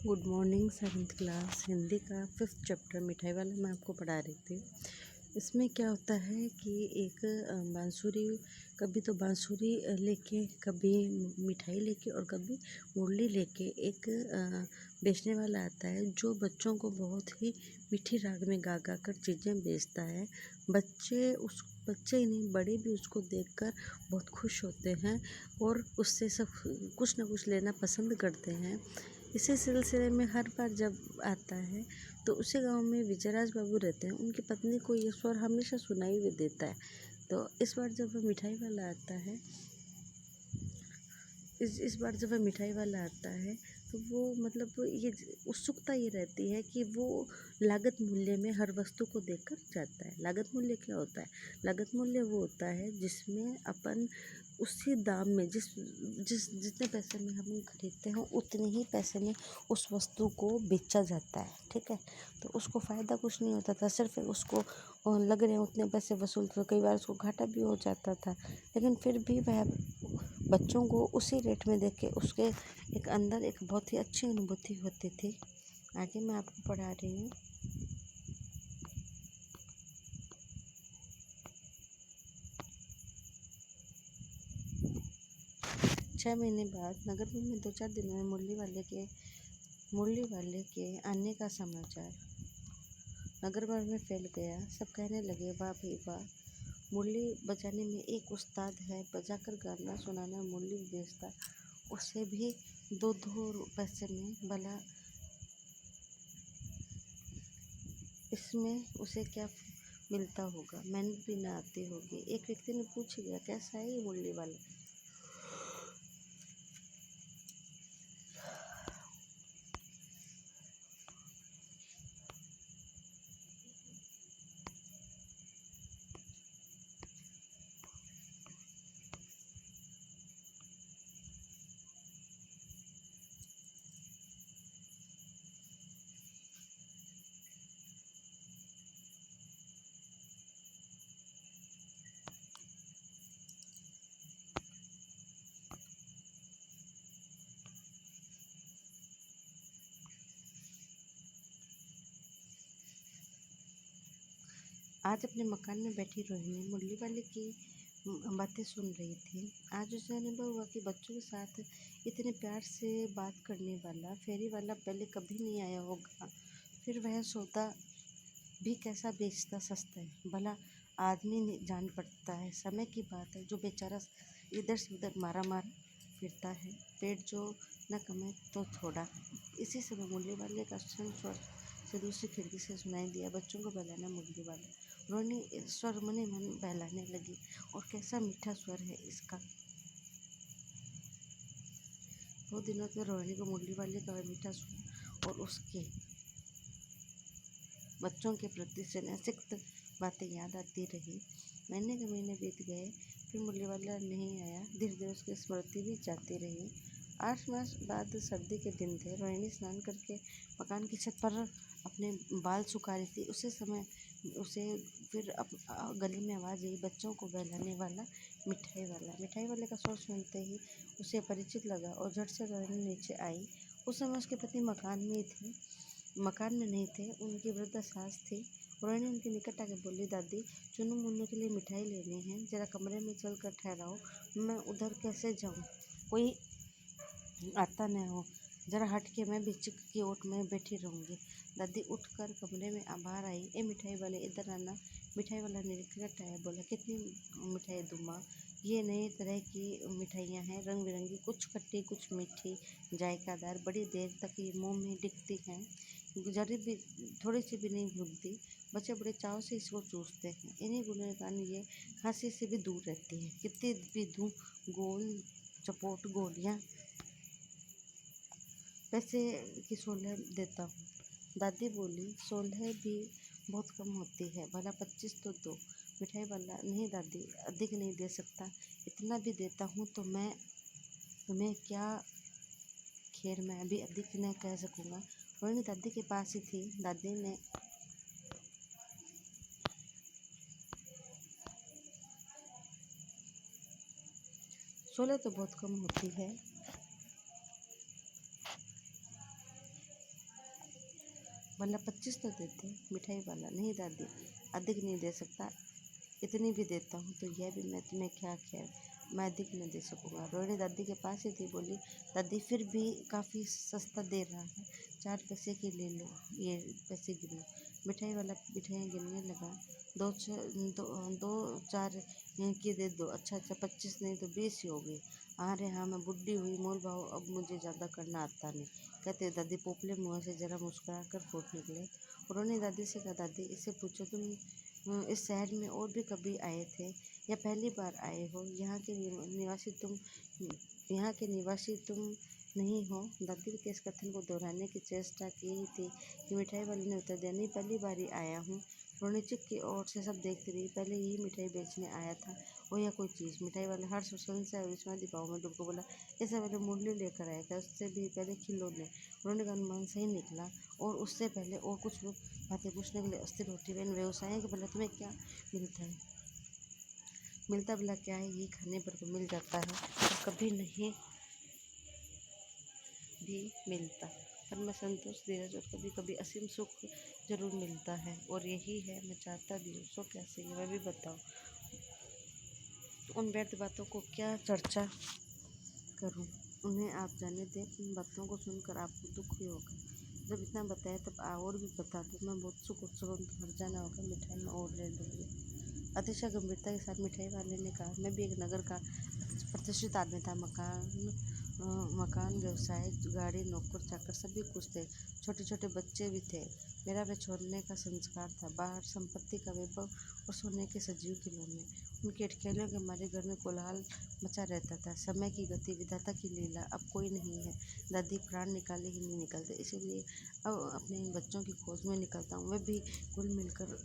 Good morning. 7th class Hindi का 5th chapter मिठाई वाला मैं आपको पढ़ा रही थी। इसमें क्या होता है कि एक बांसुरी, कभी तो बांसुरी लेके, कभी मिठाई लेके और कभी मुरली लेके एक बेचने वाला आता है जो बच्चों को बहुत ही मीठी राग में गा गा कर चीज़ें बेचता है। बच्चे ही नहीं, बड़े भी उसको देखकर बहुत खुश होते हैं और उससे सब कुछ ना कुछ लेना पसंद करते हैं। इसी सिलसिले में हर बार जब आता है तो उसी गांव में विजयराज बाबू रहते हैं। उनकी पत्नी को ये स्वर हमेशा सुनाई भी देता है। तो इस बार जब वह मिठाई वाला आता है इस बार जब वह मिठाई वाला आता है तो वो ये उत्सुकता ये रहती है कि वो लागत मूल्य में हर वस्तु को देखकर जाता है। लागत मूल्य क्या होता है? लागत मूल्य वो होता है जिसमें अपन उसी दाम में जितने पैसे में हम खरीदते हैं उतने ही पैसे में उस वस्तु को बेचा जाता है। ठीक है, तो उसको फ़ायदा कुछ नहीं होता था, सिर्फ उसको लग रहे हैं उतने पैसे वसूल, तो कई बार उसको घाटा भी हो जाता था। लेकिन फिर भी वह बच्चों को उसी रेट में देख के उसके एक अंदर एक बहुत ही अच्छी अनुभूति होती थी। आगे मैं आपको पढ़ा रही हूँ। छः महीने बाद नगर में 2-4 दिनों में मुरली वाले के आने का समाचार नगर भर में फैल गया। सब कहने लगे, वाह भाई वाह, मुरली बजाने में एक उस्ताद है, बजाकर गाना सुनाना मुरली बेचता, उसे भी 2-2 पैसे में, भला इसमें उसे क्या मिलता होगा, मेहनत भी ना आती होगी। एक व्यक्ति ने पूछ लिया, कैसा है ये मुरली वाला? 'आज अपने मकान में बैठी रोहिणी मुरली वाले की बातें सुन रही थी। आज उसे अनुभव हुआ कि बच्चों के साथ इतने प्यार से बात करने वाला फेरी वाला पहले कभी नहीं आया होगा। फिर वह सौदा भी कैसा बेचता सस्ता है, भला आदमी जान पड़ता है। समय की बात है, जो बेचारा इधर से उधर मारा मार फिरता है, पेट जो न कमाए तो थोड़ा। इसी समय मुरली वाले का स्वर से दूसरी खिड़की से सुनाई दिया, बच्चों को बहलाना मुरली वाला। रोहिणी स्वर मने मन बहलाने लगी। और कैसा मीठा स्वर है इसका। 2 दिनों तक रोहिणी को मुरली वाले का मीठा स्वर और उसके बच्चों के प्रति अनसिक्त बातें याद आती रही। महीने के महीने बीत गए, फिर मुरली वाला नहीं आया। धीरे धीरे उसकी स्मृति भी जाती रही। 8 मास बाद सर्दी के दिन थे। रोहिणी स्नान करके मकान की छत पर अपने बाल सुखा रही थी। उसी समय उसे फिर गली में आवाज़ आई, बच्चों को बहलाने वाला मिठाई वाला। मिठाई वाले का स्वर सुनते ही उसे परिचित लगा और झट से रोहिणी नीचे आई। उस समय उसके पति मकान में नहीं थे। उनकी वृद्ध सास थी। रोहिणी उनके निकट आके बोली, दादी, चुन्नू मुन्नू के लिए मिठाई लेनी है, जरा कमरे में चल कर ठहराओ, मैं उधर कैसे जाऊँ, कोई आता न हो, जरा हट के मैं भिक्षुक की ओट में बैठी रहूँगी। दादी उठकर कमरे में बाहर आई। ए मिठाई वाले, इधर आना। मिठाई वाला निकट आया, बोला, कितनी मिठाई दूँ माँ? ये नई तरह की मिठाइयाँ हैं, रंग बिरंगी, कुछ खट्टी कुछ मीठी, जायकादार, बड़ी देर तक ये मुंह में टिकती हैं, जरी भी थोड़ी सी भी नहीं भूलती। बच्चे बड़े चाव से इसको चूसते हैं। इन्हीं गुणों के कारण ये खांसी से भी दूर रहती है। कितनी भी दूँ गोल चपोट गोलियाँ, पैसे की 16 देता हूँ। दादी बोली, 16 भी बहुत कम होती है, भला 25 तो दो। मिठाई वाला, नहीं दादी, अधिक नहीं दे सकता, इतना भी देता हूँ तो मैं तुम्हें क्या, खैर मैं अभी अधिक न कह सकूँगा। रोहिणी दादी के पास ही थी। दादी ने 16 तो बहुत कम होती है। वरना 25 तो देते। मिठाई वाला, नहीं दादी, अधिक नहीं दे सकता, इतनी भी देता हूँ तो यह भी मैं तुम्हें क्या खैर, मैं अधिक नहीं दे सकूँगा। रोहिणी दादी के पास ही थी, बोली, दादी फिर भी काफ़ी सस्ता दे रहा है, 4 पैसे की ले लो, ये पैसे गिनो। मिठाई वाला मिठाइयाँ गिनने लगा, दो चार की दे दो, अच्छा 25 नहीं तो 20 ही हो गई। अरे हाँ, मैं बुढ़ी हुई, मोल भाव अब मुझे ज़्यादा करना आता नहीं, कहते दादी पोपले मुँह से जरा मुस्कुरा कर फूट निकले। उन्होंने दादी से कहा, दादी इससे पूछो तुम इस शहर में और भी कभी आए थे या पहली बार आए हो? यहाँ के निवासी तुम नहीं हो? दादी के इस कथन को दोहराने की चेष्टा की ही थी कि मिठाई वाले ने उत्तर दिया, नहीं पहली बार ही आया हूँ। रोनिचिक की ओर से सब देखती रही, पहले यही मिठाई बेचने आया था वो या कोई चीज़। मिठाई वाला हर्ष संशय और विस्मय भाव में डूबकर बोला, इससे पहले मुरली लेकर आया था, उससे भी पहले खिलौने। रोनी का अनुमान सही निकला और उससे पहले और कुछ बातें पूछने के लिए अस्थिर होती हुई, इन व्यवसायों के भला तुम्हें क्या मिलता है? मिलता भला क्या है, ये खाने पर तो मिल जाता है और कभी नहीं भी मिलता, पर मैं संतोष, धीरज और कभी कभी असीम सुख जरूर मिलता है, और यही है मैं चाहता भी हूँ। सो कैसे, वह भी बताओ। उन व्यर्थ बातों को क्या चर्चा करूं, उन्हें आप जाने दें। इन बातों को सुनकर आपको दुख भी होगा, जब इतना बताया तब और भी बता दो, मैं बहुत सुख उत्सव हर जाना होगा, मिठाई में और ले लूँगी। अतिशय गंभीरता के साथ मिठाई वाले ने कहा, मैं भी एक नगर का प्रतिष्ठित आदमी था, मकान व्यवसाय, गाड़ी, नौकर चाकर सभी कुछ थे, छोटे छोटे बच्चे भी थे। मेरा वे छोड़ने का संस्कार था, बाहर संपत्ति का वैभव और सोने के सजीव खिलौने। उनकी अटखेलियों के हमारे घर में कोलाहल मचा रहता था। समय की गति, विधाता की लीला, अब कोई नहीं है। दादी प्राण निकाले ही नहीं निकलते, इसीलिए अब अपने इन बच्चों की खोज में निकलता हूँ। वे भी घुल मिलकर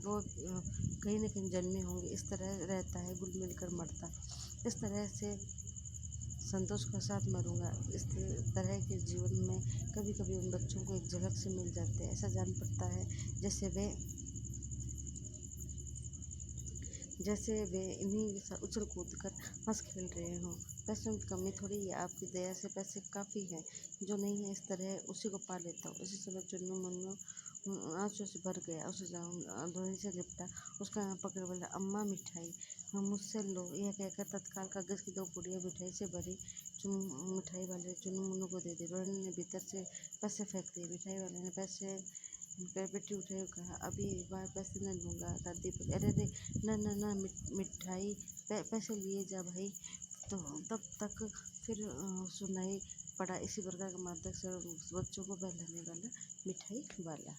वो कहीं न कहीं जन्मे होंगे, इस तरह रहता है, घुल मिलकर मरता, इस तरह से संतोष के साथ मरूंगा। इस तरह के जीवन में कभी कभी उन बच्चों को एक झलक से मिल जाते हैं, ऐसा जान पड़ता है जैसे वे इन्हीं के साथ उछल कूद कर हंस खेल रहे हों। पैसों की कमी थोड़ी है, आपकी दया से पैसे काफ़ी हैं, जो नहीं है इस तरह उसी को पा लेता हूँ। इसी समय चुन्नू मुन्नू आंसू से भर गया, उसे धोनी से लिपटा, उसका पकड़ बोला, अम्मा मिठाई, मुझसे लो, यह कहकर तत्काल कागज़ की 2 पुड़ियाँ मिठाई से भरी मिठाई वाले चुन्नू मुन्नू को दे दी। रोहिणी ने भीतर से पैसे फेंक दिए। मिठाई वाले ने पैसे पेटी उठाई और कहा, अभी एक बार पैसे न लूँगा। दादी बोली, अरे रे, न मिठाई पैसे लिए जा भाई। तो तब तक फिर सुनाई पड़ा इसी प्रकार का मादक से बच्चों को बहलाने वाला मिठाई वाला।